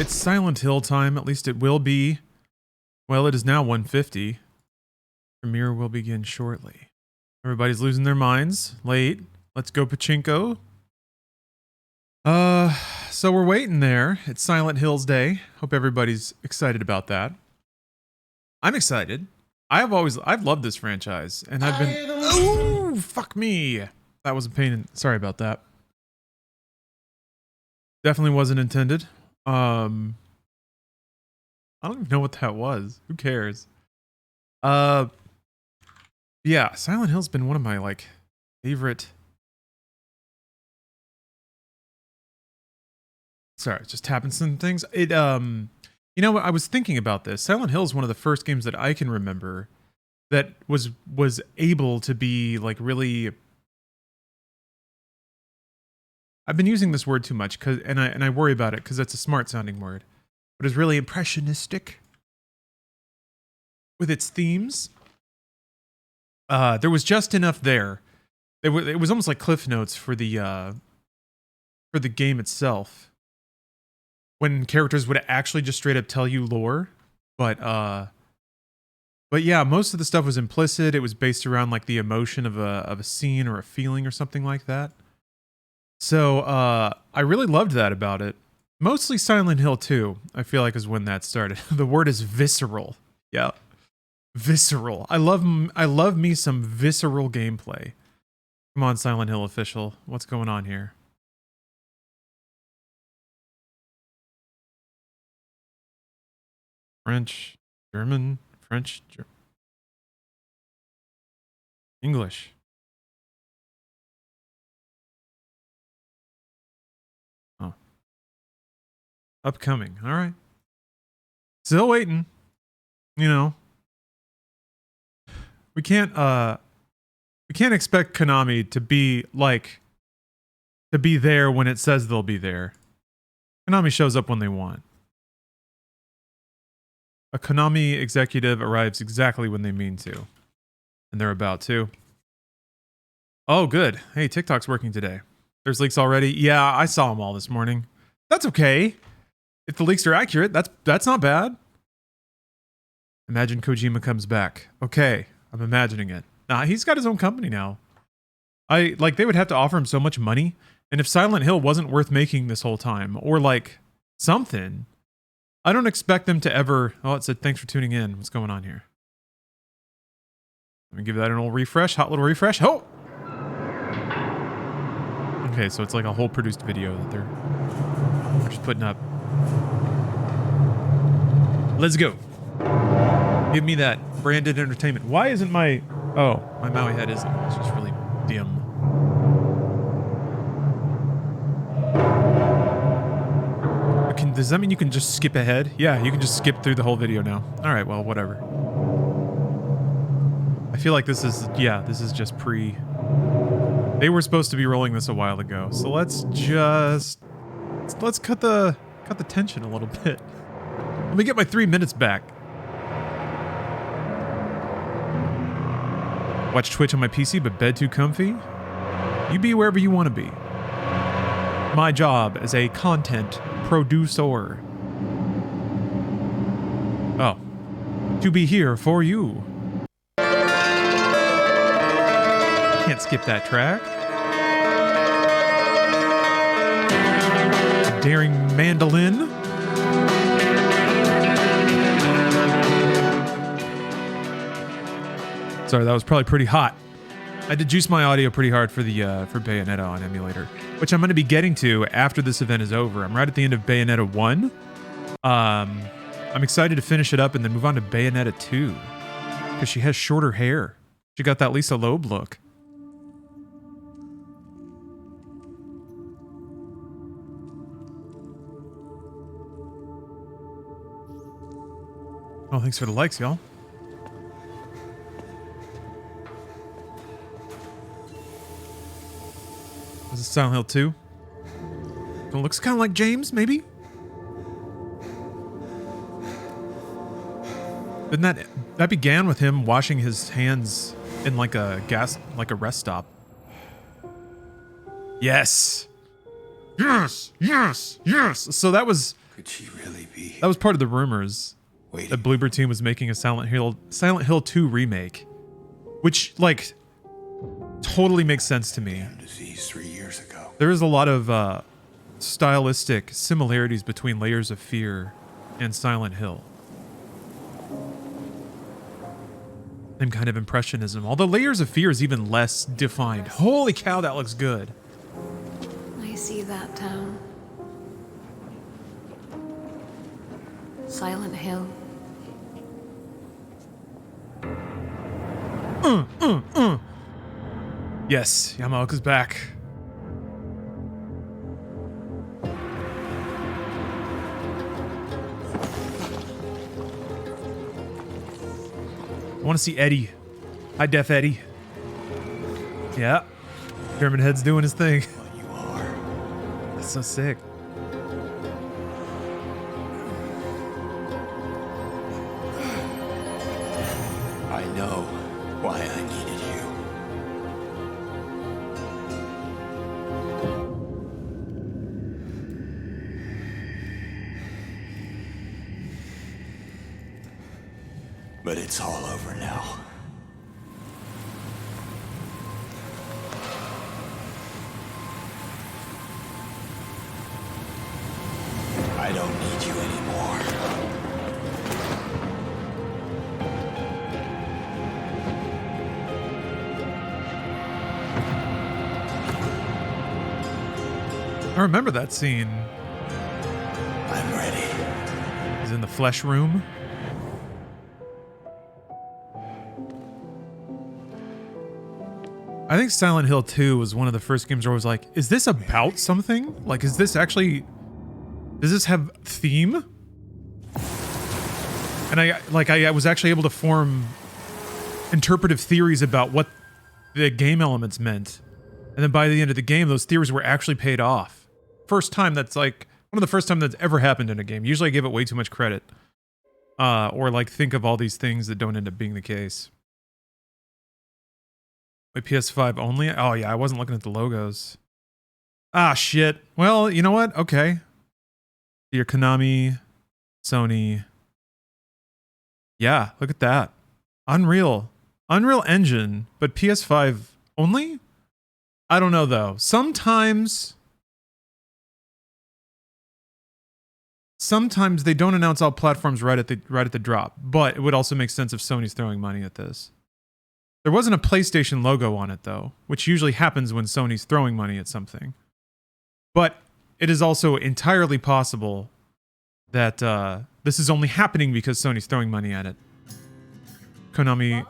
It's Silent Hill time, at least it will be. Well, it is now 1:50. Premiere will begin shortly. Everybody's losing their minds. Late. Let's go pachinko. So we're waiting there. It's Silent Hills Day. Hope everybody's excited about that. I'm excited. I've loved this franchise, and I've been. Oh, fuck me! That was a pain. Sorry about that. Definitely wasn't intended. I don't even know what that was. Who cares? Yeah, Silent Hill's been one of my favorite. Sorry, just tapping some things. You know what? I was thinking about this. Silent Hill is one of the first games that I can remember that was able to be really. I've been using this word too much and I worry about it because it's a smart sounding word, but it's really impressionistic with its themes. There was just enough there. It was almost like Cliff Notes for the game itself. When characters would actually just straight up tell you lore, but yeah, most of the stuff was implicit. It was based around the emotion of a scene or a feeling or something like that. So I really loved that about it. Mostly Silent Hill 2, I feel like, is when that started. The word is visceral. Yeah, visceral. I love me some visceral gameplay. Come on, Silent Hill official, what's going on here? French, German, French, English. Oh. Upcoming. All right. Still waiting. You know. We can't expect Konami to be there when it says they'll be there. Konami shows up when they want. A Konami executive arrives exactly when they mean to. And they're about to. Oh, good. Hey, TikTok's working today. There's leaks already? Yeah, I saw them all this morning. That's okay. If the leaks are accurate, that's not bad. Imagine Kojima comes back. Okay, I'm imagining it. Nah, he's got his own company now. They would have to offer him so much money. And if Silent Hill wasn't worth making this whole time, or something, I don't expect them to ever... Oh, it said, thanks for tuning in. What's going on here? Let me give that an old refresh. Hot little refresh. Oh! Okay, so it's like a whole produced video that they're just putting up. Let's go. Give me that branded entertainment. Why isn't my... Oh, my Maui head isn't. It's just really dim. Does that mean you can just skip ahead? Yeah, you can just skip through the whole video now. All right, well, whatever. I feel like this is just pre... They were supposed to be rolling this a while ago, so let's cut the tension a little bit. Let me get my 3 minutes back. Watch Twitch on my PC, but bed too comfy? You be wherever you want to be. My job as a content producer. Oh. To be here for you. Can't skip that track. Daring mandolin. Sorry, that was probably pretty hot. I had to juice my audio pretty hard for Bayonetta on emulator, which I'm going to be getting to after this event is over. I'm right at the end of Bayonetta 1. I'm excited to finish it up and then move on to Bayonetta 2 because she has shorter hair. She got that Lisa Loeb look. Oh, thanks for the likes, y'all. This is Silent Hill 2. It looks kind of like James, maybe? Didn't that began with him washing his hands in a rest stop? Yes! Yes! Yes! Yes! So that was Could she really be? That was part of the rumors. The Bloober team was making a Silent Hill 2 remake, which like totally makes sense to me. Disease 3 years ago. There is a lot of stylistic similarities between Layers of Fear and Silent Hill. And kind of impressionism, although Layers of Fear is even less defined. Holy cow, that looks good. I see that town. Silent Hill. Yes, Yamaoka's back. I want to see Eddie. High Def Eddie. Yeah. Pyramid Head's doing his thing. But you are. That's so sick. I know why I needed you. But it's all over now. I don't need you anymore. I remember that scene. I'm ready. He's in the flesh room. I think Silent Hill 2 was one of the first games where I was like, is this about something? Like, is this actually... Does this have theme? And I was actually able to form interpretive theories about what the game elements meant. And then by the end of the game, those theories were actually paid off. First time that's like, one of the first time that's ever happened in a game. Usually I give it way too much credit. Or like think of all these things that don't end up being the case. Wait, PS5 only? Oh yeah, I wasn't looking at the logos. Ah, shit. Well, you know what? Okay. Your Konami, Sony. Yeah, look at that. Unreal. Unreal Engine, but PS5 only? I don't know though. Sometimes they don't announce all platforms right at the drop, but it would also make sense if Sony's throwing money at this. There wasn't a PlayStation logo on it though, which usually happens when Sony's throwing money at something. But it is also entirely possible that this is only happening because Sony's throwing money at it. Konami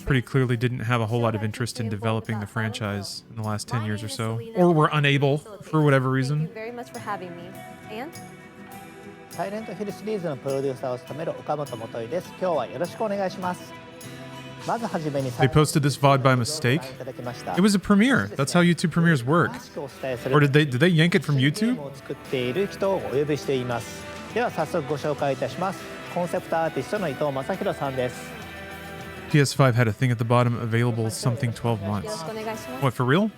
pretty clearly didn't have a whole lot of interest in developing the franchise in the last 10 years or so. Or were unable for whatever reason. Thank you very much for having me. And? サイレントヒルシリーズのプロデューサーを務める岡本元井です。今日はよろしくお願いします。まずはじめに They posted this VOD by mistake. It was a premiere. That's how YouTube premieres work. Or did they yank it from YouTube? 作っている人をお呼びしています。では早速ご紹介いたします。コンセプトアーティストの伊藤正弘さんです。 PS5 had a thing at the bottom, available something 12 months. What, for real?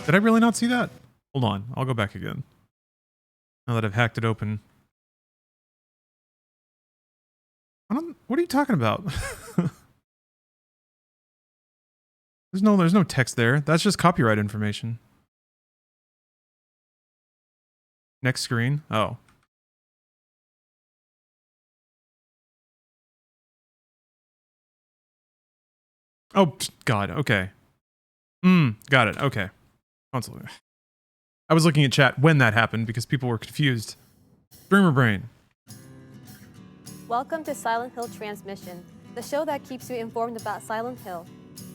Did I really not see that? Hold on, I'll go back again. Now that I've hacked it open. What are you talking about? There's no text there. That's just copyright information. Next screen. Oh. Oh, God. Okay. Got it. Okay. Console. I was looking at chat when that happened because people were confused. Dreamer Brain. Welcome to Silent Hill Transmission, the show that keeps you informed about Silent Hill.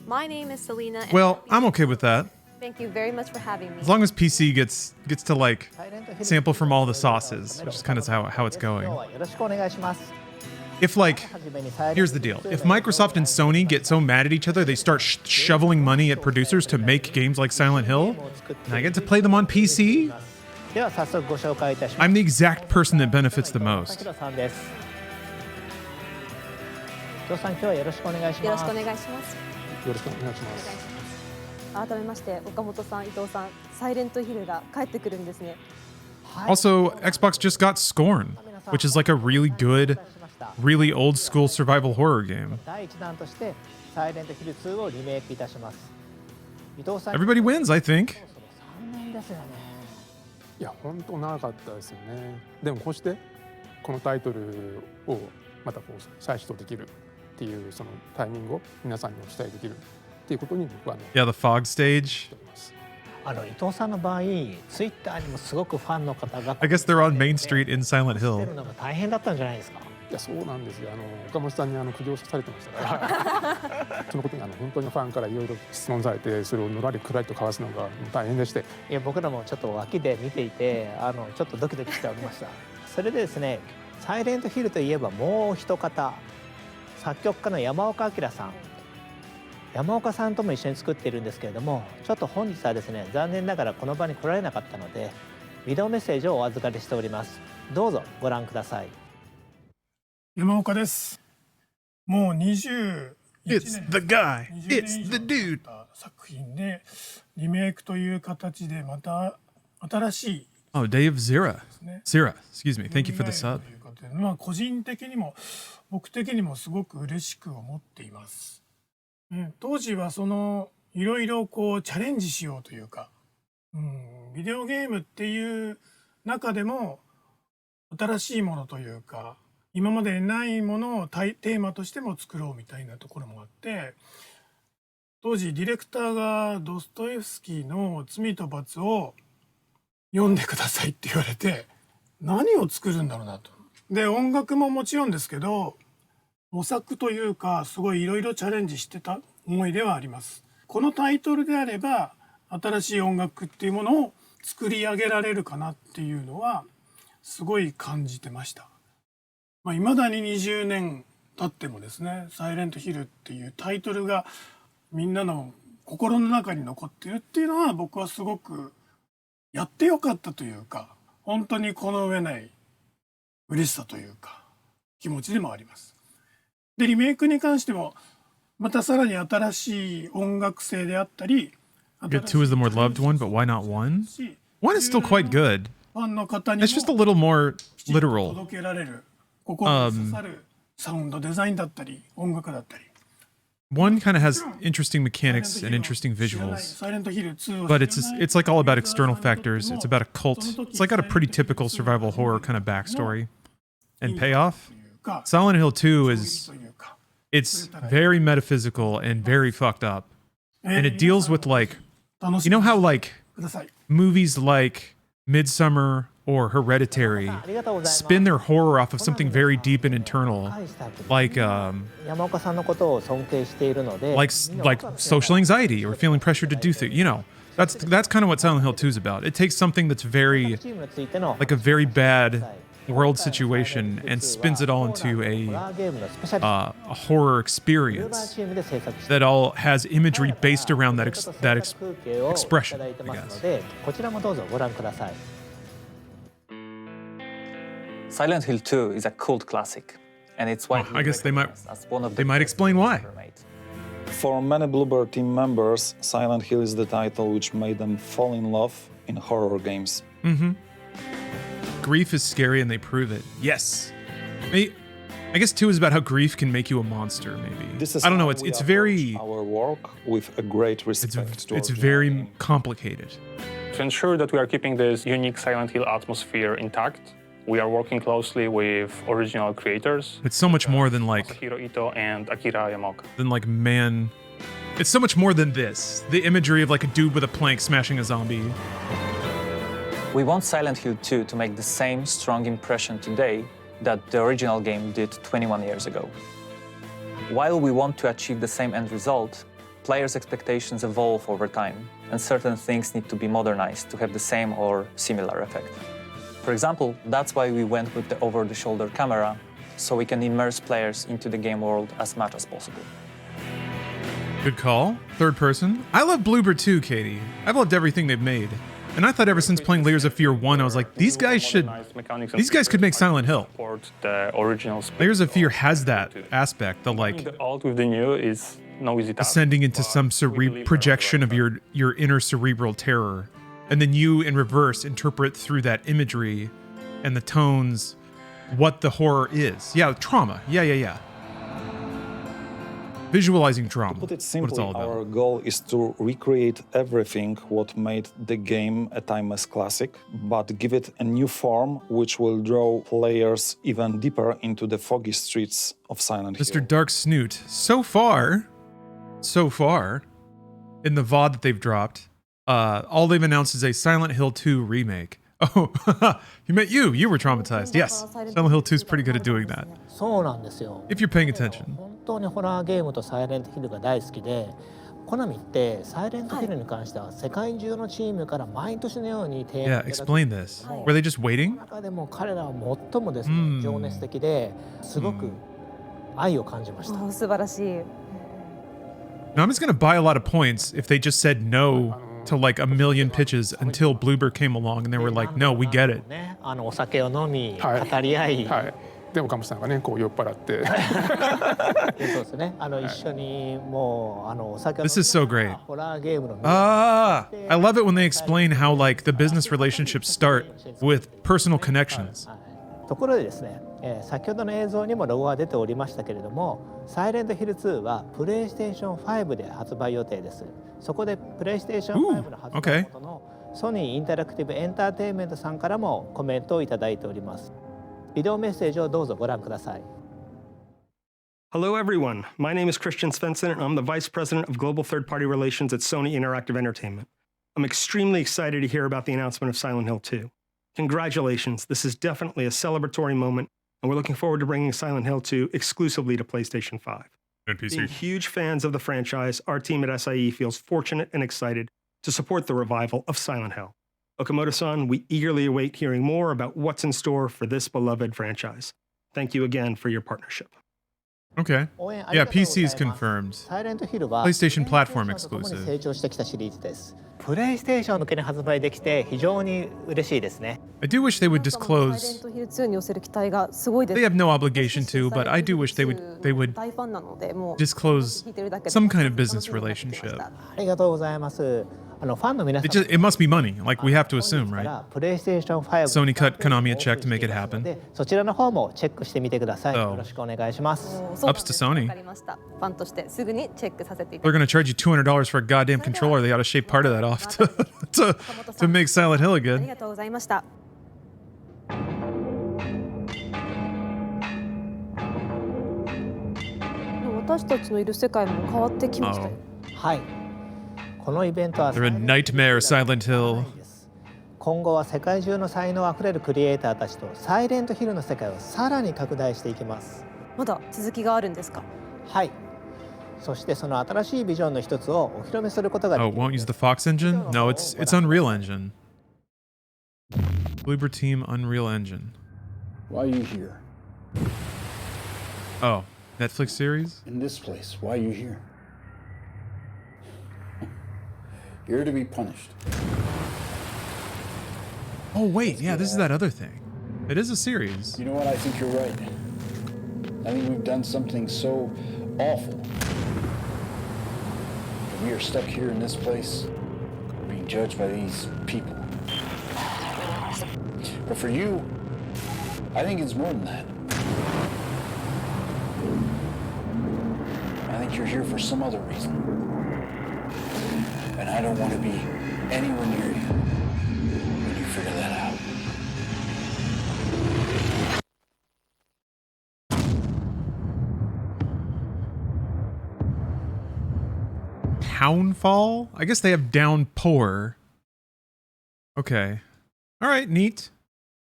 My name is Selena. Well, I'm okay with that. Thank you very much for having me. As long as PC gets to like sample from all the sauces, which is kind of how it's going. If like, here's the deal. If Microsoft and Sony get so mad at each other, they start shoveling money at producers to make games like Silent Hill, and I get to play them on PC, I'm the exact person that benefits the most. 伊藤さん、今日はよろしくお願いします。よろしくお願いします。よろしくお願いします。改めまして岡本さん、伊藤さん、サイレントヒルが帰ってくるんですね。Also, Xbox just got Scorn, which is like a really good, really old school survival horror game. 第1弾としてサイレントヒル2をリメイクいたします。伊藤さん Everybody wins, I think. 3年ですよね。いや本当長かったですよね。でもこうしてこのタイトルをまたこう再始動できるっていうそのタイミングを皆さんにお伝えできるっていうことに僕はね。Yeah, the fog stage. 伊藤さんの場合、ツイッターにもすごくファンの方が I guess they're on Main Street in Silent して Hill. るのが大変だったんじゃないですか。いやそうなんですよ。岡本さんに苦情されてましたからそのことに本当にファンからいろいろ質問されてそれをのらりくらりと交わすのが大変でして、いや僕らもちょっと脇で見ていてちょっとドキドキしておりました。それでですね、サイレントヒルといえばもう一方、作曲家の山岡明さん。山岡さんとも一緒に作っているんですけれども、ちょっと本日はですね、残念ながらこの場に来られなかったのでビデオメッセージをお預かりしております。どうぞご覧ください。山岡です。もう21 It's 年 the guy. 20 It's 年 the 以上 dude. 経った作品でリメイクという形でまた新しい Oh, Dave Zira. ですね。 Zira, excuse me. Thank you for the 蘇 sub. ということで、まあ個人的にも僕的にもすごく嬉しく思っています。当時はそのいろいろこうチャレンジしようというか、ビデオゲームっていう中でも新しいものというか今までないものをテーマとしても作ろうみたいなところもあって、当時ディレクターがドストエフスキーの「罪と罰」を読んでくださいって言われて、何を作るんだろうなと。で音楽ももちろんですけど模索というかすごいいろいろチャレンジしてた思いではあります。このタイトルであれば新しい音楽っていうものを作り上げられるかなっていうのはすごい感じてました。未だに20年経ってもですね、サイレントヒルっていうタイトルがみんなの心の中に残ってるっていうのは僕はすごくやってよかったというか、本当にこの上ない嬉しさというか気持ちでもあります。でリメイクに関してもまたさらに新しい音楽性であったり、 Good 2 is the more loved one, but why not 1? 1 is still quite good. ファンの方にも It's just a little more きちっと literal. 届けられる心に刺さるサウンドデザインだったり音楽だったり。 1 kind of has interesting mechanics and interesting 知らない visuals. サイレントヒル2を But 知らない it's like all about external factors. It's about a cult. It's like got a pretty typical survival horror kind of backstory and payoff. というか Silent Hill 2衝撃 is というか it's very metaphysical and very fucked up. And it deals with like, 楽し you み know how like ください。 movies like Midsummer or Hereditary ありがとうございます。 spin their horror off of something very deep and internal, 返した後に like 山岡さんのことを尊敬しているので、 like social anxiety or feeling pressure to do things. You know, that's kind of what Silent Hill 2 is about. It takes something that's very チームについての like a very bad world situation and spins it all into ホ a ラーゲームのスペシャリスト a horror ユーバー experience チームで制作して that all has imagery based around that ちょっと that 制作風景をいた expression, だいて I ま guess. すので、こちらもどうぞご覧ください。 Silent Hill 2 is a cult classic, and it's widely I guess they might- recognized as one of the they might best explain games why. ever made. For many Bluebird team members, Silent Hill is the title which made them fall in love in horror games. Grief is scary and they prove it. Yes. I guess 2 is about how grief can make you a monster, maybe. This is I don't know, how it's we it's approach very our work with a great respect to it's original very game. complicated. To ensure that we are keeping this unique Silent Hill atmosphere intact, we are working closely with original creators, It's so much more than like Masahiro Ito and Akira Yamaoka. man. It's so much more than this. The imagery of like a dude with a plank smashing a zombie. We want Silent Hill 2 to make the same strong impression today that the original game did 21 years ago. While we want to achieve the same end result, players' expectations evolve over time, and certain things need to be modernized to have the same or similar effect. For example, that's why we went with the over-the-shoulder camera, so we can immerse players into the game world as much as possible. Good call. Third person. I love Bluebird too, Katie. I've loved everything they've made. And I thought ever since playing Layers of Fear 1, I was like, these guys could make Silent Hill. Support the original spirit Layers of Fear has that aspect, the like the old with the new is no easy task. ascending into but some we believe projection of that your inner cerebral terror. and then you in reverse interpret through that imagery and the tones what the horror is. Yeah, trauma. Yeah. Visualizing trauma. To put it what simply, it's all about. our goal is to recreate everything what made the game a timeless classic, but give it a new form which will draw players even deeper into the foggy streets of Silent Hill. Mr. Dark Snoot. So far, in the VOD that they've dropped, all they've announced is a Silent Hill 2 remake. Oh, you meant you. You were traumatized. Yes. Silent Hill 2 is pretty good at doing that. そうなんですよ。 If you're paying attention. 本当にホラーゲームとサイレントヒルが大好きで、コナミってサイレントヒルに関しては世界中のチームから毎年のように提案 Yeah, explain this. Were they just waiting? 中でも彼らは最もですね、情熱的ですごく愛を感じました。素晴らしい。 Now, I'm just going to buy a lot of points if they just said no to like a million pitches until Bloober came along and they were like, no, we get it. お酒を飲み、語り合い。はい。でもカムさんがねこう酔っ払って。そうですね。一緒にもうお酒を飲み。This is so great. ホラーゲームの。I love it when they explain how like the business relationships start with personal connections. ところでですね、先ほどの映像にもロゴが出ておりましたけれども、サイレントヒル2はプレイステーション5で発売予定です。そこでプレイステーション5の発売元のソニーインタラクティブエンターテインメントさんからもコメントをいただいております。ビデオメッセージをどうぞご覧ください。Hello, everyone. My name is Christian Svensson, and I'm the Vice President of Global Third-Party Relations at Sony Interactive Entertainment. I'm extremely excited to hear about the announcement of Silent Hill 2. Congratulations. This is definitely a celebratory moment, and we're looking forward to bringing Silent Hill 2 exclusively to PlayStation 5. Being huge fans of the franchise, our team at SIE feels fortunate and excited to support the revival of Silent Hill. Okamoto-san, we eagerly await hearing more about what's in store for this beloved franchise. Thank you again for your partnership. Okay. Yeah, PC is confirmed. PlayStation platform exclusive. 成長してきたシリーズです。プレイステーション向けに発売できて非常に嬉しいですね。I do wish they would disclose. They have no obligation to, but I do wish they would disclose some kind of business relationship. ありがとうございます。ファンの皆さん。It must be money, like we have to assume, right? プレイステーション5。Sony cut Konami a check to make it happen. そちらの方もチェックしてみてください。よろしくお願いします。Ups to Sony. わかりました。ファンとしてすぐにチェックさせていた They're だきます。 gonna charge you $200 for a goddamn controller. They ought to shave part of that off to make Silent Hill あり again. がとうございました。私たちのいる世界も変わってきましたよ。はい。このイベントは They're a nightmare Silent Hill. 今後は世界中の才能あふれるクリエイターたちとサイレントヒルの世界をさらに拡大していきます。まだ続きがあるんですか？はい。そしてその新しいビジョンの一つをお披露目することがで Oh, き it won't use the Fox engine? No, it's Unreal Engine. Bloober Team Unreal Engine. Why are you here? Oh, Netflix series? In this place, why are you here? You're to be punished. Oh, wait, yeah, this is that other thing. It is a series. You know what? I think you're right. I think we've done something so awful that we are stuck here in this place, being judged by these people. But for you, I think it's more than that. I think you're here for some other reason. And I don't want to be anywhere near you when you figure that out. Townfall? I guess they have Downpour. Okay. Alright, neat.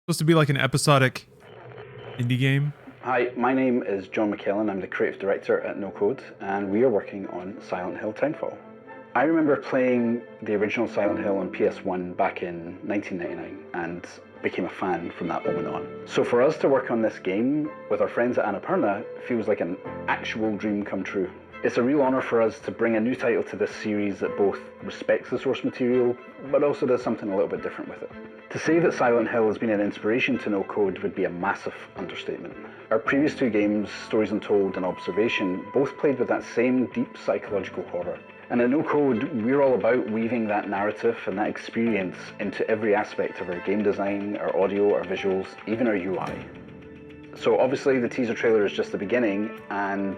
Supposed to be like an episodic indie game. Hi, my name is John McKellen. I'm the creative director at No Code, and we are working on Silent Hill Townfall. I remember playing the original Silent Hill on PS1 back in 1999 and became a fan from that moment on. So for us to work on this game with our friends at Annapurna feels like an actual dream come true. It's a real honour for us to bring a new title to this series that both respects the source material, but also does something a little bit different with it. To say that Silent Hill has been an inspiration to No Code would be a massive understatement. Our previous two games, Stories Untold and Observation, both played with that same deep psychological horror. And at No Code, we're all about weaving that narrative and that experience into every aspect of our game design, our audio, our visuals, even our UI. So obviously the teaser trailer is just the beginning and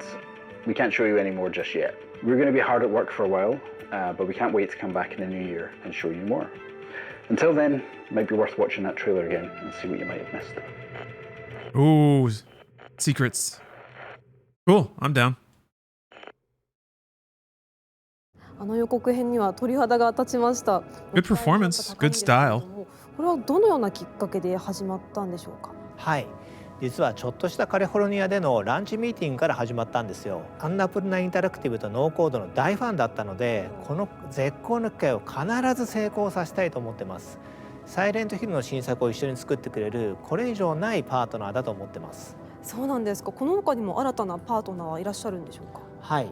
we can't show you any more just yet. We're going to be hard at work for a while, but we can't wait to come back in the new year and show you more. Until then, it might be worth watching that trailer again and see what you might have missed. Ooh, secrets. Cool, I'm down. あの予告編には鳥肌が立ちました。 Good performance, good style. これはどのようなきっかけで始まったんでしょうか。はい、実はちょっとしたカリフォルニアでのランチミーティングから始まったんですよ。アンナプルナインタラクティブとノーコードの大ファンだったので、この絶好の機会を必ず成功させたいと思ってます。サイレントヒルの新作を一緒に作ってくれるこれ以上ないパートナーだと思ってます。そうなんですか。この他にも新たなパートナーはいらっしゃるんでしょうか。はい、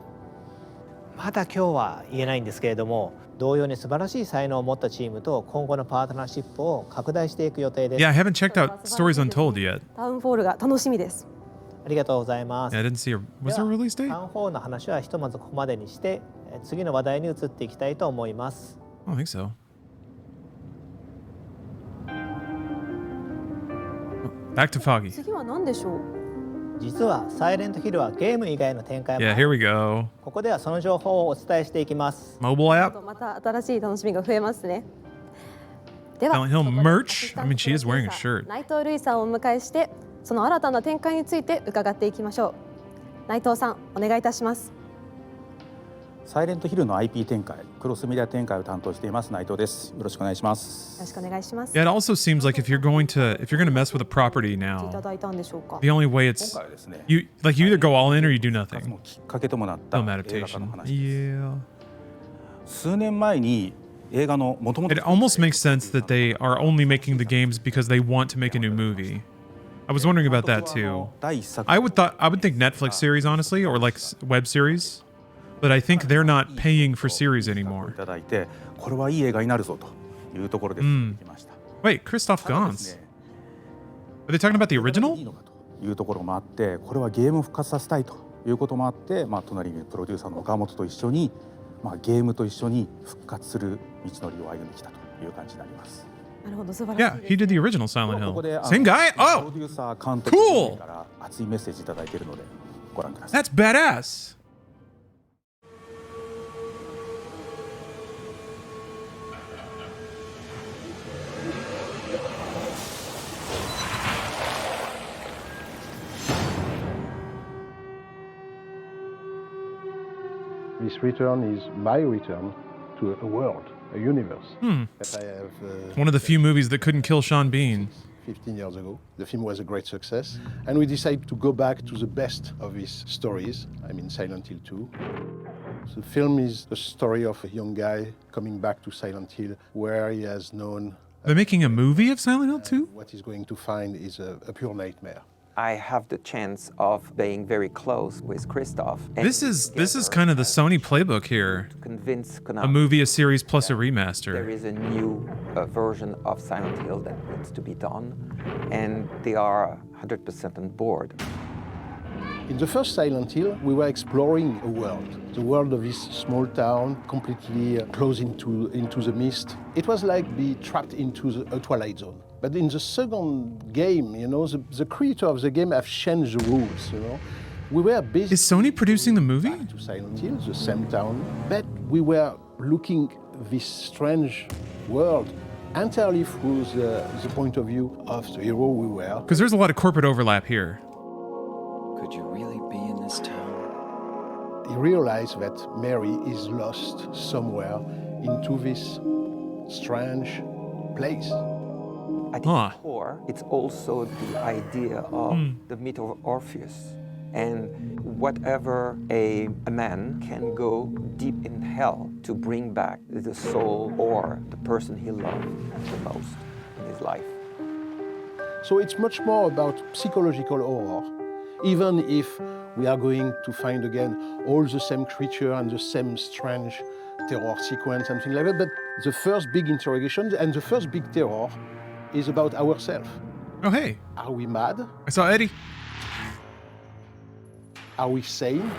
まだ今日は言えないんですけれども、同様に素晴らしい才能を持ったチームと今後のパートナーシップを拡大していく予定です。 Yeah, I haven't checked out Stories Untold yet. タウンフォールが楽しみです。ありがとうございます。 Yeah, I didn't see a... Was there a release date? タウンフォールの話はひとまずここまでにして、次の話題に移っていきたいと思います。 I don't think so. Back to Foggy. 次は何でしょう。実はサイレントヒルはゲーム以外の展開も、 Yeah, here we go. ここではその情報をお伝えしていきます。 Mobile app? また新しい楽しみが増えますね。では、 Silent Hill merch? I mean, she is wearing a shirt. 内藤瑠衣さんをお迎えして、その新たな展開について伺っていきましょう。内藤さん、お願いいたします。サイレントヒルの IP 展開、クロスメディア展開を担当しています内藤です。よろしくお願いします。よろしくお願いします。 Yeah, it also seems like if you're going to mess with a property いた now, だいたんでしょうか。 the only way it's you either go all in or you do nothing. きっかけともなった映 No 画化の meditation. 話です。 Yeah. 数年前に映画の元々 It almost makes sense that they are only making the games because they want to make a new movie. I was wondering about that too. I would think Netflix series honestly, or like web series, but I think they're not paying for series anymore. いただいて、これはいい映画になるぞというところで来ました。 Wait, Christoph Gans. Are they talking about the original? いうところもあって、これはゲームを復活させたいということもあって、隣にプロデューサーの岡本と一緒に、ゲームと一緒に復活する道のりを歩んできたという感じになります。なるほど、素晴らしい Yeah, he did the original Silent ここで Hill. Same guy? プロ Oh, デューサー監督 cool. から熱いメッセージいただいているのでご覧ください。 That's badass. This return is my return to a world, a universe. That I have, One of the few movies that couldn't kill Sean Bean. 15 years ago. The film was a great success, and we decided to go back to the best of his stories. I mean, Silent Hill 2. The film is the story of a young guy coming back to Silent Hill, where he has known. They're making a movie of Silent Hill 2? What he's going to find is a pure nightmare. I have the chance of being very close with Christoph. This is kind of the Sony playbook here. Convince Konami. A movie, a series, plus a There remaster. is a new version of Silent Hill that needs to be done, and they are 100% on board. In the first Silent Hill, we were exploring a world, the world of this small town, completely closed into the mist. It was like being trapped into a Twilight Zone. But in the second game, the creator of the game have changed the rules, We were basically... Is Sony producing the movie? Back to Silent Hill, the same town, but we were looking this strange world entirely through the point of view of the hero we were. Because there's a lot of corporate overlap here. Could you really be in this town? He realized that Mary is lost somewhere into this strange place. At its core, it's also the idea of the myth of Orpheus. And whatever a man can go deep in hell to bring back the soul or the person he loved the most in his life. So it's much more about psychological horror, even if we are going to find again all the same creature and the same strange terror sequence and things like that. But the first big interrogation and the first big terror is about ourselves. Oh, hey. Are we mad? I saw Eddie. Are we sane?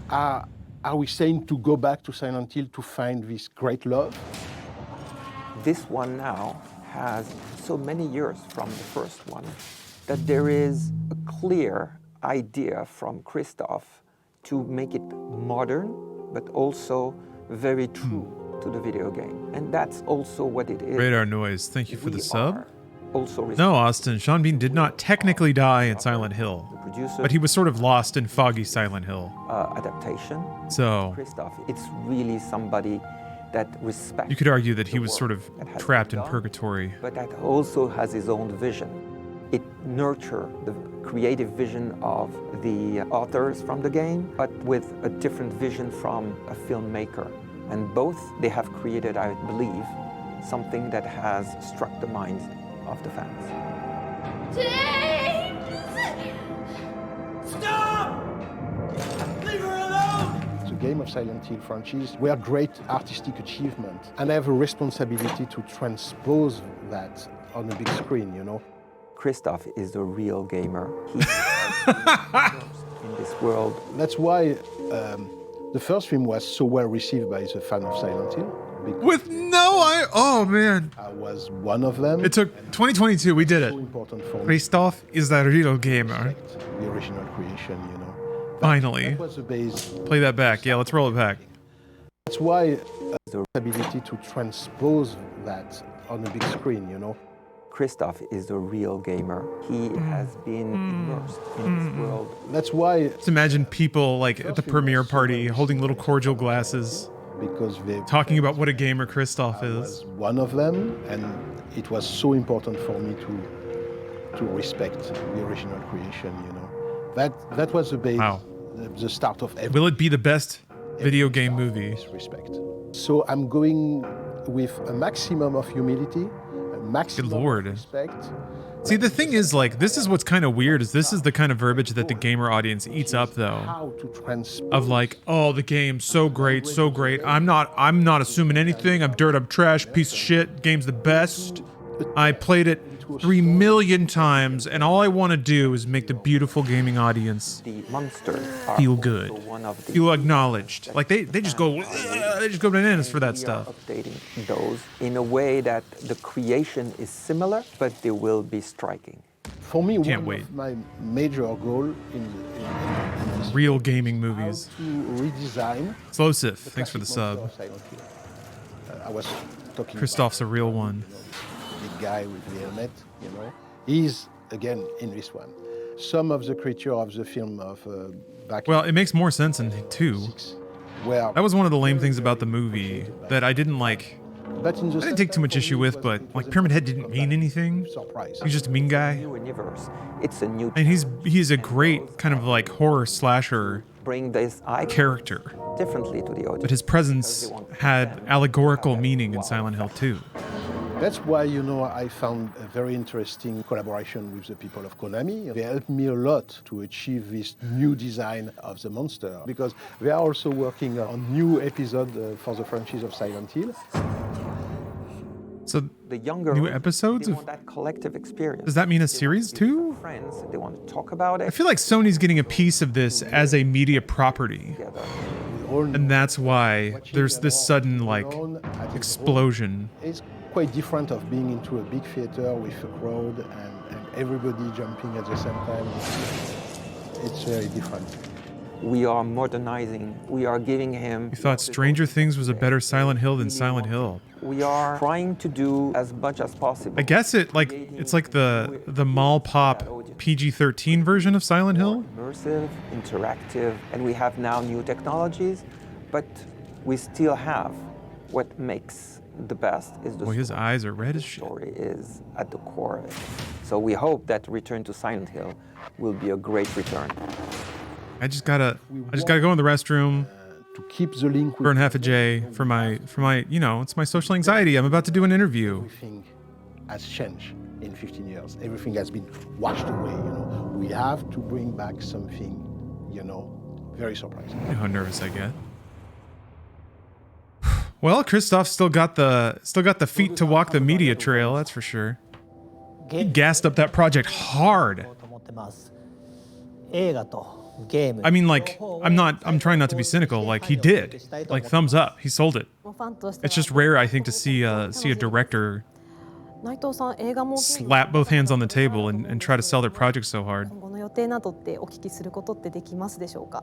Are we saying to go back to Silent Hill to find this great love? This one now has so many years from the first one that there is a clear idea from Christoph to make it modern, but also very true to the video game. And that's also what it is. Radar Noise, thank you for the sub. Also no, Austin, Sean Bean did not technically die in Silent Hill, but he was sort of lost in foggy Silent Hill. Adaptation. So, Christoph, it's really somebody that respects. You could argue that he was sort of trapped in purgatory. But that also has his own vision. It nurtures the creative vision of the authors from the game, but with a different vision from a filmmaker. And both, they have created, I believe, something that has struck the minds of the fans. James! Stop! Leave her alone! The Game of Silent Hill franchise were great artistic achievement, and I have a responsibility to transpose that on a big screen, you know. Christoph is a real gamer. He in this world. That's why the first film was so well received by the fan of Silent Hill. With oh man. I was one of them. It took 2022, we did it. So important for me. Christoph is a real gamer. The original creation, you know. Finally. That was the base. Play that back. Yeah, let's roll it back. That's why the ability to transpose that on a big screen, you know. Christoph is a real gamer. He has been immersed in this world. That's why. Just imagine people like at the premiere party holding little cordial glasses. Because they talking about what a gamer Christoph is. Was one of them, and it was so important for me to respect the original creation, you know. That was the base, the start of everything. Will it be the best video game movie? Respect. So I'm going with a maximum of humility, a maximum of respect. See, the thing is, like, this is what's kind of weird, is this is the kind of verbiage that the gamer audience eats up, though. Of like, oh, the game's so great, so great. I'm not assuming anything. I'm dirt, I'm trash, piece of shit. Game's the best. I played it 3 million times, and all I want to do is make the beautiful gaming audience feel good, feel acknowledged. Like they just go bananas for that stuff. Updating those in a way that the creation is similar, but they will be striking. For me, one of my major goal in real gaming movies. To redesign. Slowsif, thanks for the sub. I was talking. Christoph's a real one. Big guy with the helmet, you know. He's again in this one. Some of the creature of the film of back. Well, it makes more sense in 2. Well, that was one of the lame things about the movie that I didn't like. But in the I didn't take too much issue with, but like Pyramid Head didn't mean anything. He's just a mean guy. It's a new. And he's a great kind of like horror slasher character. Differently to the audience. But his presence had allegorical meaning in Silent Hill 2. That's why, you know, I found a very interesting collaboration with the people of Konami. They helped me a lot to achieve this new design of the monster, because they are also working on new episode for the franchise of Silent Hill. So the younger new episodes they of want that collective experience. Does that mean a series too? Friends, they want to talk about it. I feel like Sony's getting a piece of this as a media property. And that's why there's this sudden like explosion. It's quite different of being into a big theater with a crowd and everybody jumping at the same time. It's very different. We are modernizing. We are giving him. You thought Stranger Things was a better Silent Hill than Silent Hill. We are trying to do as much as possible. I guess it's like the mall pop PG-13 version of Silent Hill. Immersive, interactive, and we have now new technologies, but we still have what makes the best is the Boy, his eyes are red as shit. Story is at the core of it. So we hope that Return to Silent Hill will be a great return. I just gotta go in the restroom. To keep the link. Burn half a J for my you know, it's my social anxiety. I'm about to do an interview. Everything has changed in 15 years. Everything has been washed away. You know, we have to bring back something, you know, very surprising. You know how nervous I get. Well, Christoph still got the feet to walk the media trail. That's for sure. He gassed up that project hard. game. I mean, like, I'm trying not to be cynical. Like, he did. Like, thumbs up. He sold it. It's just rare, I think, to see a director slap both hands on the table and try to sell their project so hard. 今後の予定などってお聞きすることってできますでしょうか。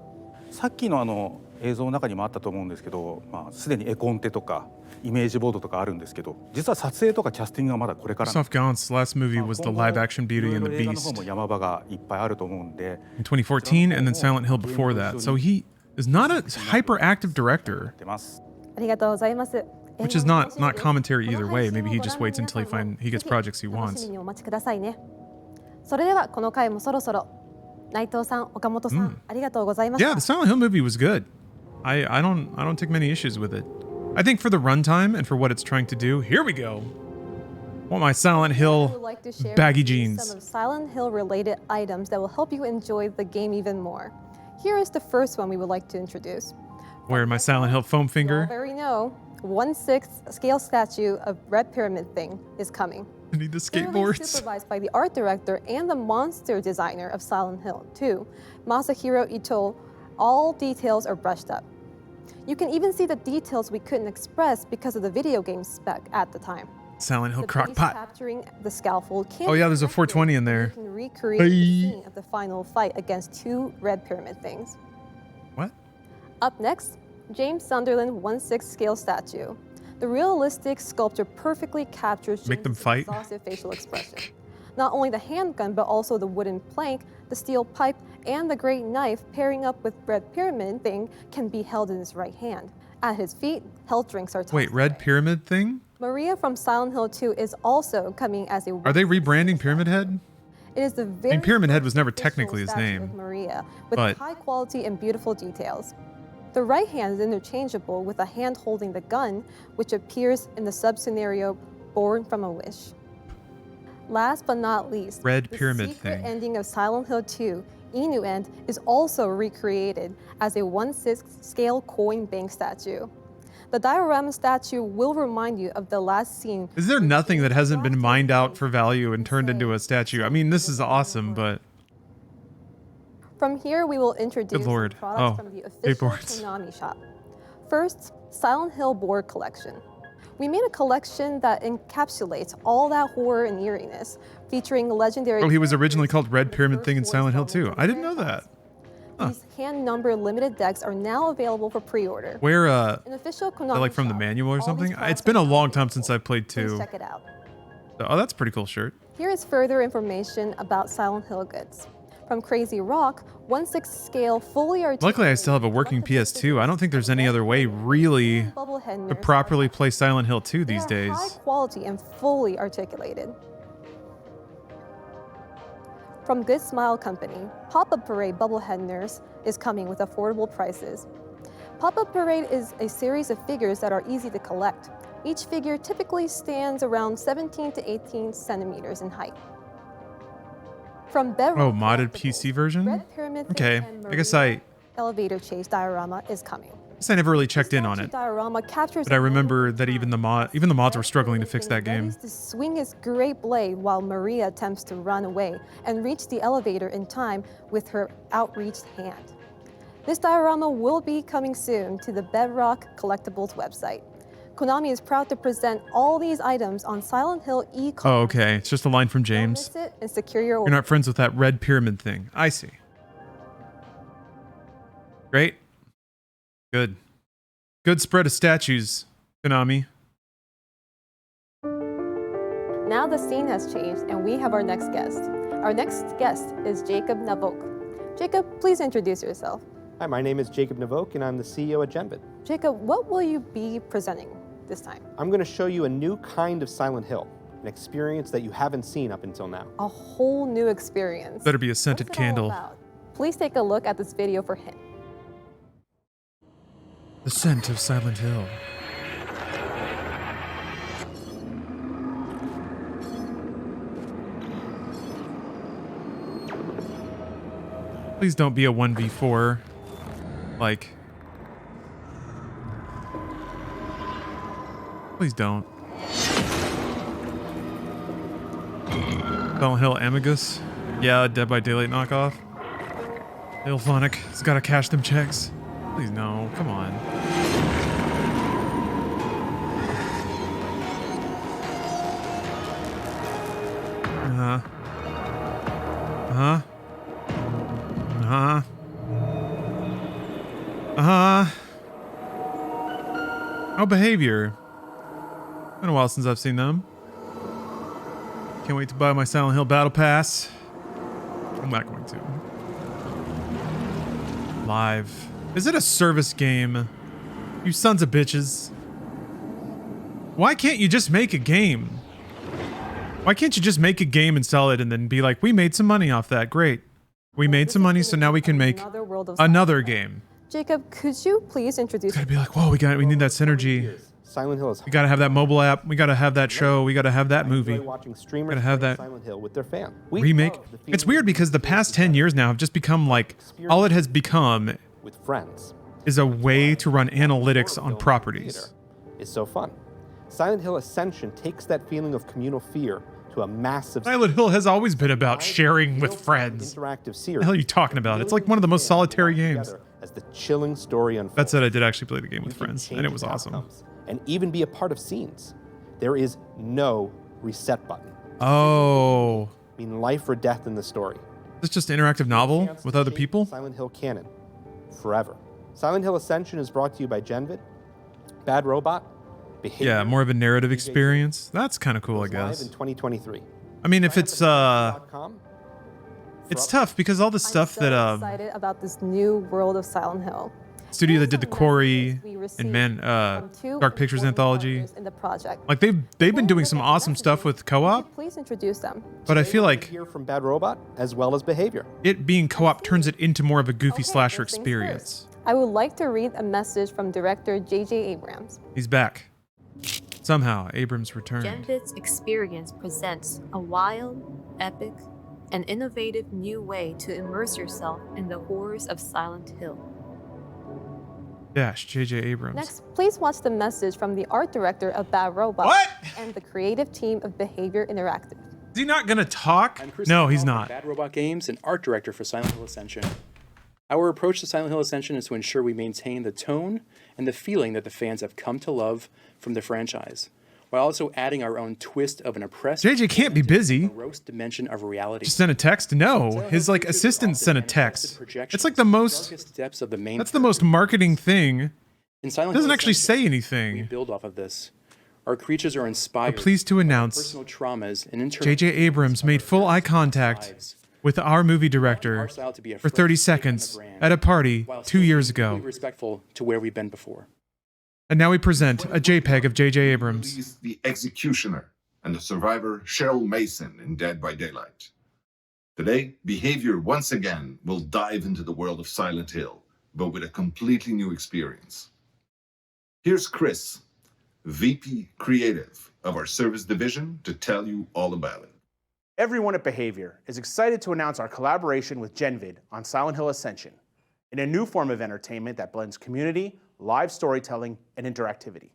さっきの映像の中にもあったと思うんですけど、すでに絵コンテとかイメージボードとかあるんですけど、実は撮影とかキャスティングはまだこれから。Christoph Gant's last movie was the live-action Beauty and the 映画の Beast 方も山場がいっぱいあると思うんで。in 2014, and then Silent Hill before that. So he is not a hyperactive director, ありがとうございます。 which is not commentary either way. Maybe he just waits until he gets projects he 楽し wants. みにお待ちくださいね。それではこの回もそろそろ内藤さん、岡本さん、ありがとうございました。 Yeah, the Silent Hill movie was good. I don't take many issues with it. I think for the runtime and for what it's trying to do, here we go. Want my Silent I Hill would like to share baggy with you jeans. some of Silent Hill related items that will help you enjoy the game even more. Here is the first one we would like to introduce. Wearing my Silent Hill foam You finger. already know, 1/6 scale statue of Red Pyramid Thing is coming. I need the Thoroughly skateboards. supervised by the art director and the monster designer of Silent Hill 2, Masahiro Ito, all details are brushed up. You can even see the details we couldn't express because of the video game spec at the time. Silent Hill The crock base pot. capturing the scaffold can Oh yeah, there's a 420 in there. you can recreate the scene of the final fight against 2 Red Pyramid Things. What? Up next, James Sunderland 1/6 scale statue. The realistic sculpture perfectly captures Make them James' fight? exhaustive facial expression. Not only the handgun, but also the wooden plank, the steel pipe, and the great knife pairing up with Red Pyramid Thing can be held in his right hand. At his feet, health drinks are tossed. Wait, Red Pyramid Thing? Maria from Silent Hill 2 is also coming as a. Are they rebranding Pyramid Head? It is the very Pyramid Head was never official technically his statue name, of Maria, with but- high quality and beautiful details. The right hand is interchangeable with a hand holding the gun, which appears in the sub-scenario Born from a Wish. Last but not least, Red the Pyramid secret Thing. ending of Silent Hill 2, Inu End, is also recreated as a 1/6 scale coin bank statue. The diorama statue will remind you of the last scene. Is there nothing that hasn't been mined out for value and turned into a statue? I mean, this is awesome, but From here, we will introduce Good Lord. the products Oh, from the official skateboards. Konami shop. First, Silent Hill board collection. We made a collection that encapsulates all that horror and eeriness, featuring legendary. oh, he was originally called Red Pyramid Thing in Silent Hill 2. I didn't know that. These hand-numbered limited decks are now available for pre-order. Where An official Konami like from the shop, manual or all these something? products It's been a are long time since I played Please 2. check it out. Oh, that's a pretty cool shirt. Here is further information about Silent Hill goods. From Crazy Rock, 1/6 scale fully articulated. Luckily, I still have a working PS2. I don't think there's any other way really Bubblehead to nerds properly play Silent Hill 2 these They are days. high quality and fully articulated. From Good Smile Company, Pop-Up Parade Bubblehead Nurse is coming with affordable prices. Pop-Up Parade is a series of figures that are easy to collect. Each figure typically stands around 17 to 18 centimeters in height. From Bedrock Oh, modded PC version? Red Pyramid Thing Okay, and I guess Maria I Elevator Chase diorama is coming. never really checked in on it. Diorama captures But I remember that even the mods were struggling to fix that game. to swing his great blade while Maria attempts to run away and reach the elevator in time with her outreached hand. This diorama will be coming soon to the Bedrock Collectibles website. Konami is proud to present all these items on Silent Hill e-commerce. Oh, okay. It's just a line from James. Don't miss it and secure your You're order. not friends with that Red Pyramid Thing. I see. Great. Good. Good spread of statues, Konami. Now the scene has changed and we have our next guest. Our next guest is Jacob Navok. Jacob, please introduce yourself. Hi, my name is Jacob Navok, and I'm the CEO at Genvid. Jacob, what will you be presenting this time? I'm going to show you a new kind of Silent Hill, an experience that you haven't seen up until now. A whole new experience. Better be a scented What's it all candle. about? Please take a look at this video for hint. The scent of Silent Hill. Please don't be a 1v4. Like. Please don't. Silent Hill Amigus? Yeah, Dead by Daylight knockoff. Ilphonic. He's got to cash them checks. Please, no. Come on. Uh-huh. Uh-huh. Uh-huh. Uh-huh. Oh, Behavior. Been a while since I've seen them. Can't wait to buy my Silent Hill Battle Pass. I'm not going to. Live. Is it a service game? You sons of bitches. Why can't you just make a game? Why can't you just make a game and sell it and then be like, we made some money off that. Great. We made some money, so now we can make another game. Jacob, could you please introduce? It's gotta be like, whoa, we need that synergy. Silent Hill is. We gotta have that mobile app. We gotta have that show. We gotta have that movie. Watching streamers gotta have that Silent Hill with their fans. remake. It's weird because the past 10 years now have just become like, all it has become with friends is a way to run analytics on properties. Is so fun. Silent Hill Ascension takes that feeling of communal fear to a massive. Silent Hill has always been about sharing with friends. Interactive series. What the hell are you talking about? It's like one of the most solitary games. As the chilling story unfolds. That said, I did actually play the game with friends, and it was awesome. And even be a part of scenes. There is no reset button. Oh. I mean, life or death in the story. Is this just an interactive novel with other people? Silent Hill canon. Forever. Silent Hill Ascension is brought to you by Genvid, Bad Robot, Behavior. Yeah, more of a narrative experience. That's kind of cool, I guess. Live in 2023. I mean, if it's it's tough because all the stuff that Excited about this new world of Silent Hill. studio that did The Quarry and Dark Pictures Anthology, In the project. like they've been doing some awesome stuff with co-op. Please introduce them. But I feel like Hear from Bad Robot as well as Behavior. it being co-op turns it into more of a goofy slasher experience. I would like to read a message from director J.J. Abrams. He's back. Somehow, Abrams returned. Genvid's experience presents a wild, epic, and innovative new way to immerse yourself in the horrors of Silent Hill. Dash, J.J. Abrams. Next, please watch the message from the art director of Bad Robot and the creative team of Behavior Interactive. Is he not gonna talk? No, he's not. Bad Robot Games and art director for Silent Hill Ascension. Our approach to Silent Hill Ascension is to ensure we maintain the tone and the feeling that the fans have come to love from the franchise, while also adding our own twist of an oppressed JJ can't be busy. gross dimension of reality. Just sent a text? No. His like assistant sent a text. It's like the most Depths of the main that's the most marketing thing. In Silent It doesn't Hill actually Ascension, say we anything. build off of this. Our creatures are inspired. We're pleased to by announce personal traumas and J.J. Abrams made full eye contact with our movie director for 30 seconds at a party 2 years ago. respectful to where we've been before. And now we present a JPEG of J.J. Abrams. He's the executioner and the survivor Cheryl Mason in Dead by Daylight. Today, Behavior once again will dive into the world of Silent Hill, but with a completely new experience. Here's Chris, VP Creative of our service division, to tell you all about it. Everyone at Behavior is excited to announce our collaboration with Genvid on Silent Hill Ascension, in a new form of entertainment that blends community, live storytelling, and interactivity.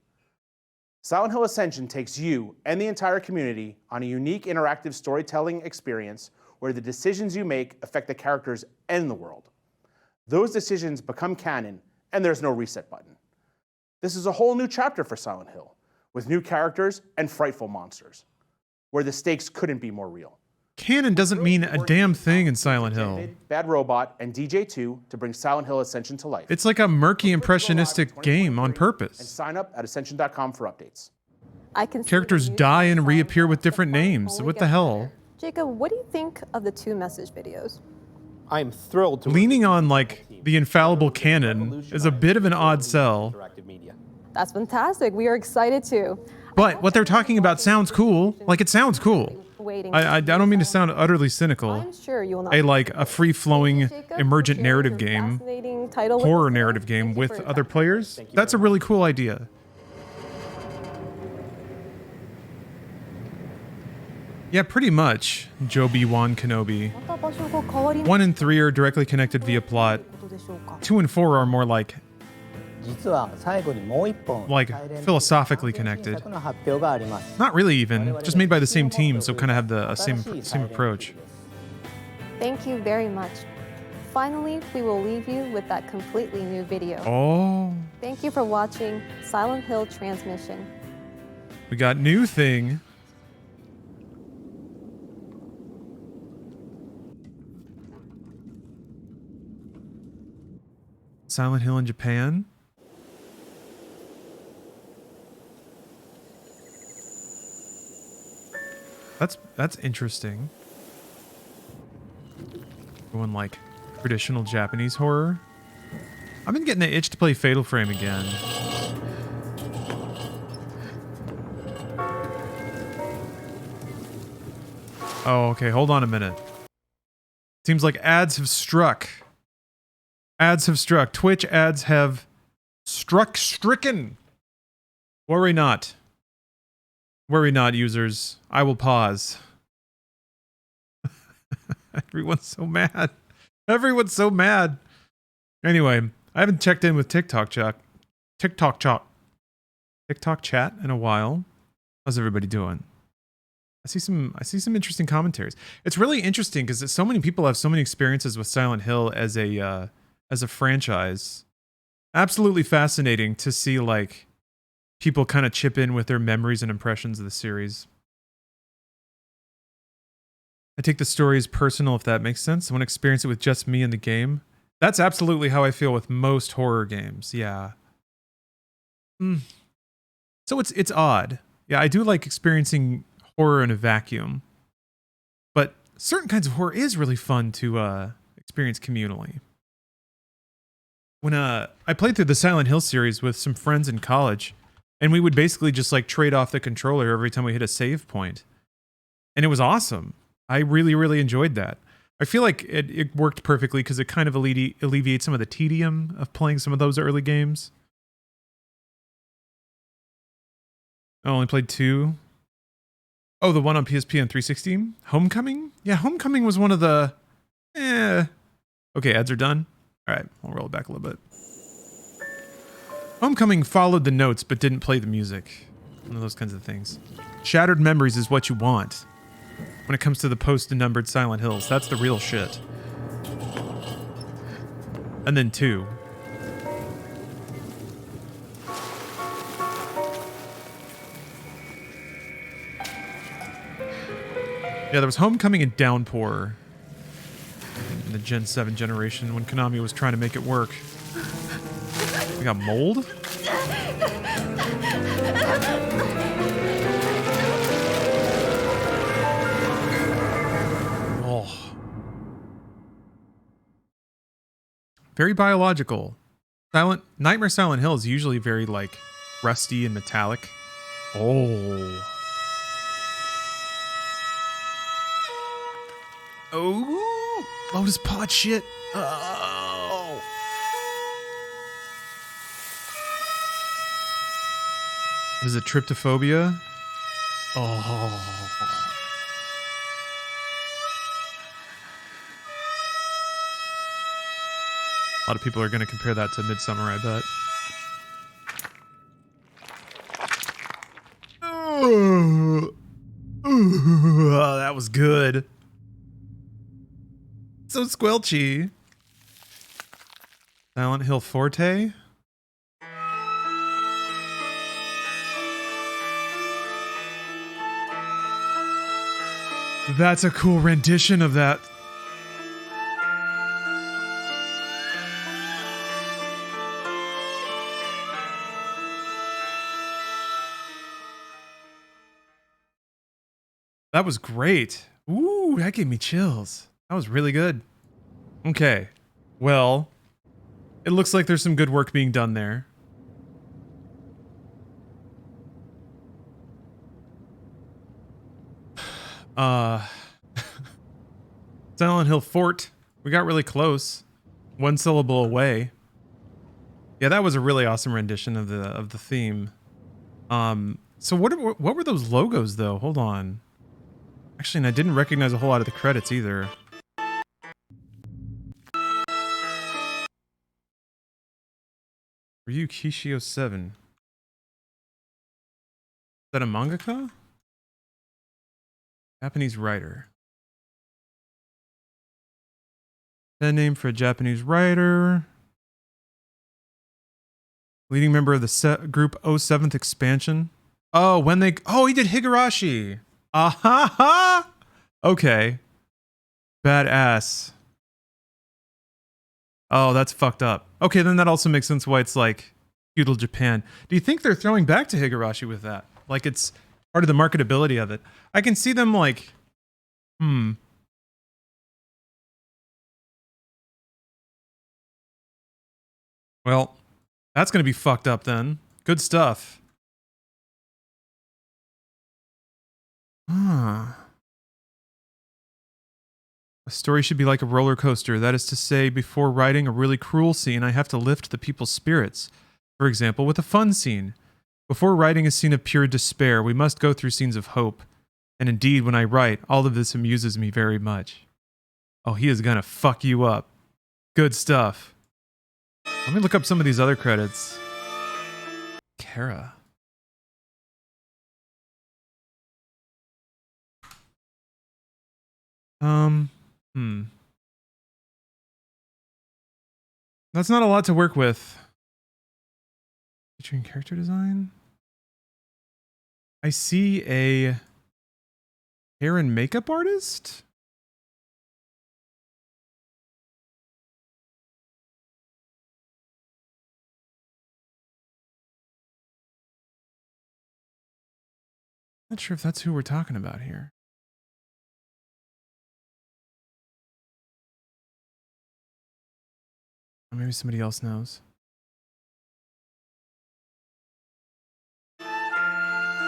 Silent Hill Ascension takes you and the entire community on a unique interactive storytelling experience where the decisions you make affect the characters and the world. Those decisions become canon, and there's no reset button. This is a whole new chapter for Silent Hill, with new characters and frightful monsters, where the stakes couldn't be more real. Canon doesn't mean a damn thing in Silent Hill. Bad Robot and DJ2 to bring Silent Hill Ascension to life. It's like a murky impressionistic game on And purpose. sign up at Ascension.com for updates. I can Characters die and reappear with different names. What the hell? Jacob, what do you think of the two message videos? I'm thrilled to Leaning on like the infallible canon is a bit of an odd sell. That's fantastic. We are excited too. But what they're talking about sounds cool. Like it sounds cool. I don't mean to sound utterly cynical. I'm sure you will not. A free-flowing emergent narrative game, Fascinating title. horror narrative game with other players. That's a really cool idea. Yeah, pretty much, Joby Wan Kenobi. 1 and 3 are directly connected via plot. 2 and 4 are more like 実は最後にもう一本 like philosophically connected. の発表があります Not really even, just made by the same team, so kind of have the same approach. Thank you very much. finally, we will leave you with that completely new video. Oh. Thank you for watching Silent Hill Transmission. We got new thing. Silent Hill in Japan. That's interesting. Going like traditional Japanese horror. I've been getting the itch to play Fatal Frame again. Oh, okay, hold on a minute. Seems like ads have struck. Ads have struck. Twitch ads have stricken. Worry not. Worry not, users. I will pause. Everyone's so mad. Everyone's so mad. Anyway, I haven't checked in with TikTok chat in a while. How's everybody doing? I see some interesting commentaries. It's really interesting because so many people have so many experiences with Silent Hill as a franchise. Absolutely fascinating to see like people kind of chip in with their memories and impressions of the series. I take the story as personal, if that makes sense. I want to experience it with just me in the game. That's absolutely how I feel with most horror games. Yeah. So it's odd. Yeah, I do like experiencing horror in a vacuum. But certain kinds of horror is really fun to experience communally. When I played through the Silent Hill series with some friends in college, and we would basically just like trade off the controller every time we hit a save point. And it was awesome. I really, really enjoyed that. I feel like it worked perfectly because it kind of alleviates some of the tedium of playing some of those early games. I only played 2. Oh, the one on PSP and 360? Homecoming? Yeah, Homecoming was one of the... Okay, ads are done. All right, I'll roll it back a little bit. Homecoming followed the notes but didn't play the music. One of those kinds of things. Shattered memories is what you want when it comes to the post-numbered Silent Hills. That's the real shit. And then 2. Yeah, there was Homecoming and Downpour in the Gen 7 generation when Konami was trying to make it work. We got mold? Oh. Very biological. Nightmare Silent Hill is usually very like rusty and metallic. Oh. Oh, Lotus Pod shit. Oh. Is it tryptophobia? Oh. A lot of people are going to compare that to Midsummer, I bet. Oh, that was good. So squelchy. Silent Hill Forte. That's a cool rendition of that. That was great. Ooh, that gave me chills. That was really good. Okay. Well, it looks like there's some good work being done there. Silent Hill Fort. We got really close. 1 syllable away. Yeah, that was a really awesome rendition of the theme. So what were those logos though? Hold on. Actually, and I didn't recognize a whole lot of the credits either. Ryu Kishio 7. Is that a mangaka? Japanese writer. Pen name for a Japanese writer. Leading member of the group 07th expansion. Oh, when they... Oh, he did Higurashi. Ah-ha-ha! Okay. Badass. Oh, that's fucked up. Okay, then that also makes sense why it's like feudal Japan. Do you think they're throwing back to Higurashi with that? Like it's part of the marketability of it. I can see them like... Well, that's going to be fucked up then. Good stuff. A story should be like a roller coaster. That is to say, before writing a really cruel scene, I have to lift the people's spirits. For example, with a fun scene. Before writing a scene of pure despair, we must go through scenes of hope. And indeed, when I write, all of this amuses me very much. Oh, he is gonna fuck you up. Good stuff. Let me look up some of these other credits. Kara. That's not a lot to work with. Featuring character design? I see a hair and makeup artist? Not sure if that's who we're talking about here. Or maybe somebody else knows.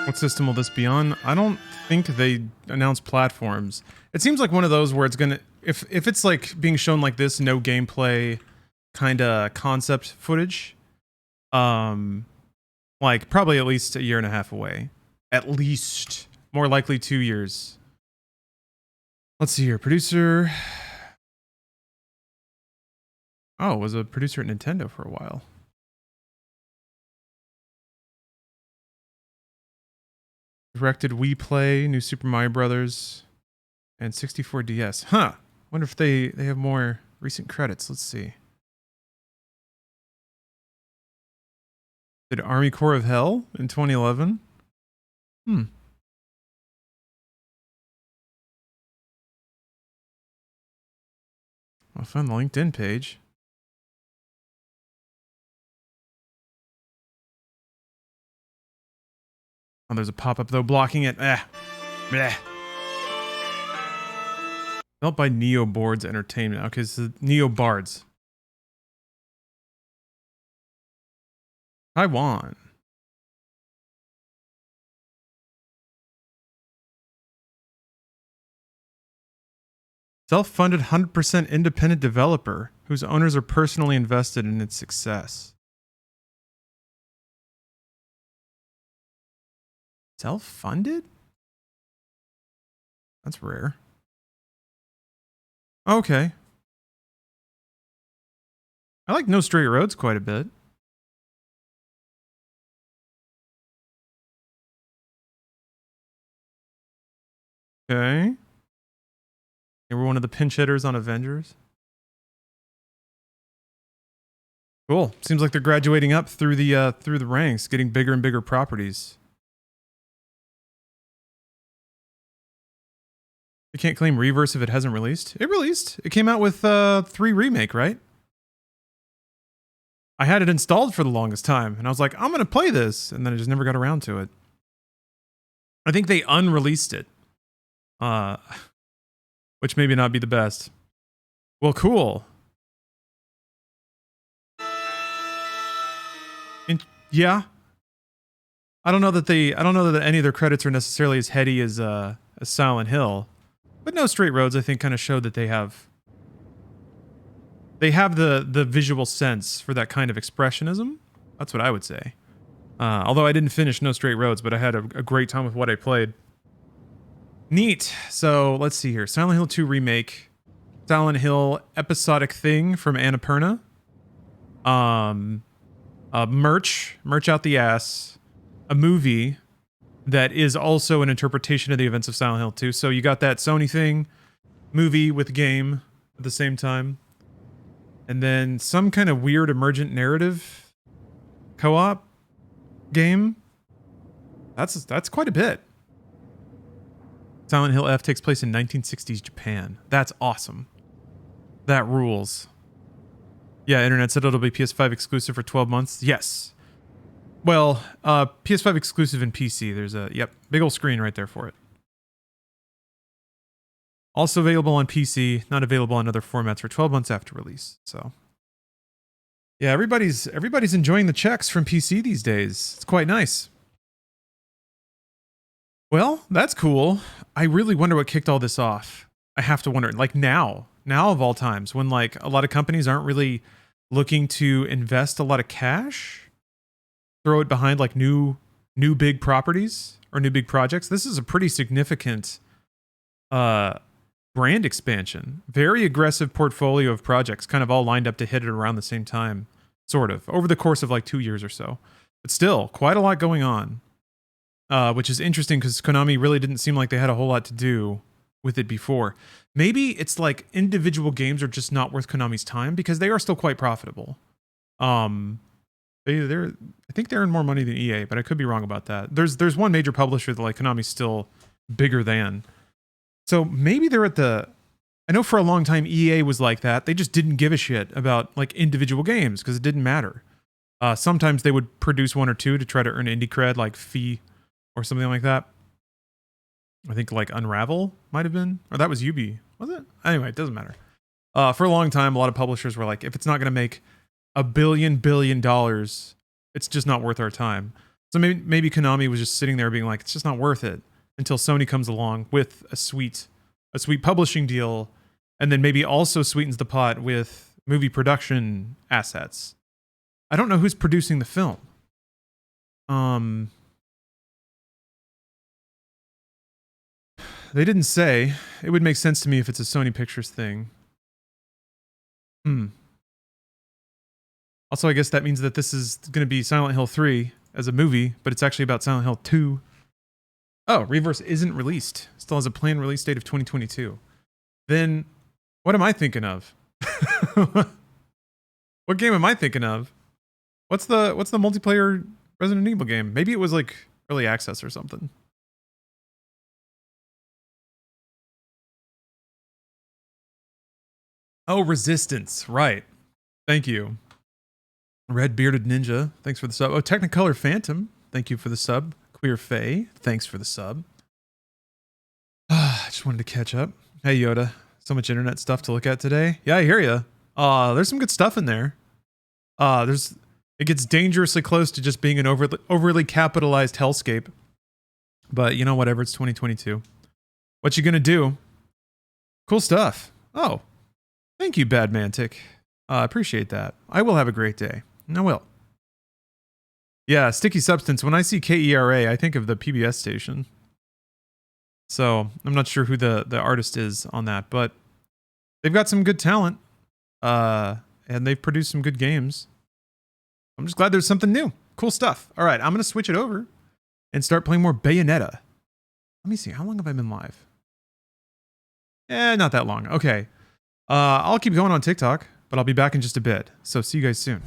What system will this be on? I don't think they announced platforms. It seems like one of those where it's gonna... If it's like being shown like this, no gameplay kind of concept footage, like probably at least a year and a half away. At least. More likely 2 years. Let's see here. Producer... Oh, was a producer at Nintendo for a while. Directed Wii Play, New Super Mario Brothers, and 64 DS. Huh. Wonder if they have more recent credits. Let's see. Did Army Corps of Hell in 2011? I'll find the LinkedIn page. Oh, there's a pop-up though blocking it. Bleh. Built by Neo Boards Entertainment. Okay, so Neo Bards. Taiwan. Self-funded 100% independent developer whose owners are personally invested in its success. Self-funded? That's rare. Okay. I like No Straight Roads quite a bit. Okay. They were one of the pinch hitters on Avengers. Cool. Seems like they're graduating up through the ranks, getting bigger and bigger properties. You can't claim Reverse if it hasn't released. It released. It came out with 3 Remake, right? I had it installed for the longest time, and I was like, I'm going to play this, and then I just never got around to it. I think they unreleased it. Which maybe not be the best. Well, cool. Yeah. I don't know that any of their credits are necessarily as heady as Silent Hill. But No Straight Roads, I think, kind of showed that they have the visual sense for that kind of expressionism. That's what I would say. Although I didn't finish No Straight Roads, but I had a great time with what I played. Neat. So let's see here. Silent Hill 2 Remake. Silent Hill episodic thing from Annapurna. Merch out the ass. A movie that is also an interpretation of the events of Silent Hill 2. So you got that Sony thing, movie with game at the same time. And then some kind of weird emergent narrative co-op game. That's quite a bit. Silent Hill F takes place in 1960s Japan. That's awesome. That rules. Yeah, Internet said it'll be PS5 exclusive for 12 months. Yes. Well, PS5 exclusive and PC. There's a, yep, big old screen right there for it. Also available on PC, not available on other formats for 12 months after release. So, yeah, everybody's enjoying the checks from PC these days. It's quite nice. Well, that's cool. I really wonder what kicked all this off. I have to wonder, like now of all times, when like a lot of companies aren't really looking to invest a lot of cash, throw it behind like new big properties or new big projects. This is a pretty significant brand expansion. Very aggressive portfolio of projects, kind of all lined up to hit it around the same time, sort of, over the course of like 2 years or so. But still, quite a lot going on. Which is interesting because Konami really didn't seem like they had a whole lot to do with it before. Maybe it's like individual games are just not worth Konami's time because they are still quite profitable. I think they earn more money than EA, but I could be wrong about that. There's one major publisher that like Konami's still bigger than. So maybe they're at the... I know for a long time EA was like that. They just didn't give a shit about like individual games because it didn't matter. Sometimes they would produce one or two to try to earn indie cred, like Fee or something like that. I think like Unravel might have been, or that was Ubi, was it? Anyway, it doesn't matter. For a long time, a lot of publishers were like, if it's not going to make $1 billion, it's just not worth our time. So maybe Konami was just sitting there being like, it's just not worth it, until Sony comes along with a sweet publishing deal, and then maybe also sweetens the pot with movie production assets. I don't know who's producing the film. They didn't say. It would make sense to me if it's a Sony Pictures thing. Also, I guess that means that this is going to be Silent Hill 3 as a movie, but it's actually about Silent Hill 2. Oh, Reverse isn't released. Still has a planned release date of 2022. Then, what am I thinking of? What game am I thinking of? What's the multiplayer Resident Evil game? Maybe it was like early access or something. Oh, Resistance. Right. Thank you. Red Bearded Ninja. Thanks for the sub. Oh, Technicolor Phantom. Thank you for the sub. Queer Faye. Thanks for the sub. I just wanted to catch up. Hey, Yoda. So much internet stuff to look at today. Yeah, I hear you. There's some good stuff in there. It gets dangerously close to just being an overly capitalized hellscape. But, you know, whatever. It's 2022. What you gonna do? Cool stuff. Oh. Thank you, Badmantic. Appreciate that. I will have a great day. I will. Yeah, Sticky Substance. When I see KERA, I think of the PBS station. So I'm not sure who the artist is on that, but they've got some good talent. And they've produced some good games. I'm just glad there's something new. Cool stuff. All right, I'm going to switch it over and start playing more Bayonetta. Let me see. How long have I been live? Not that long. Okay. I'll keep going on TikTok, but I'll be back in just a bit. So see you guys soon.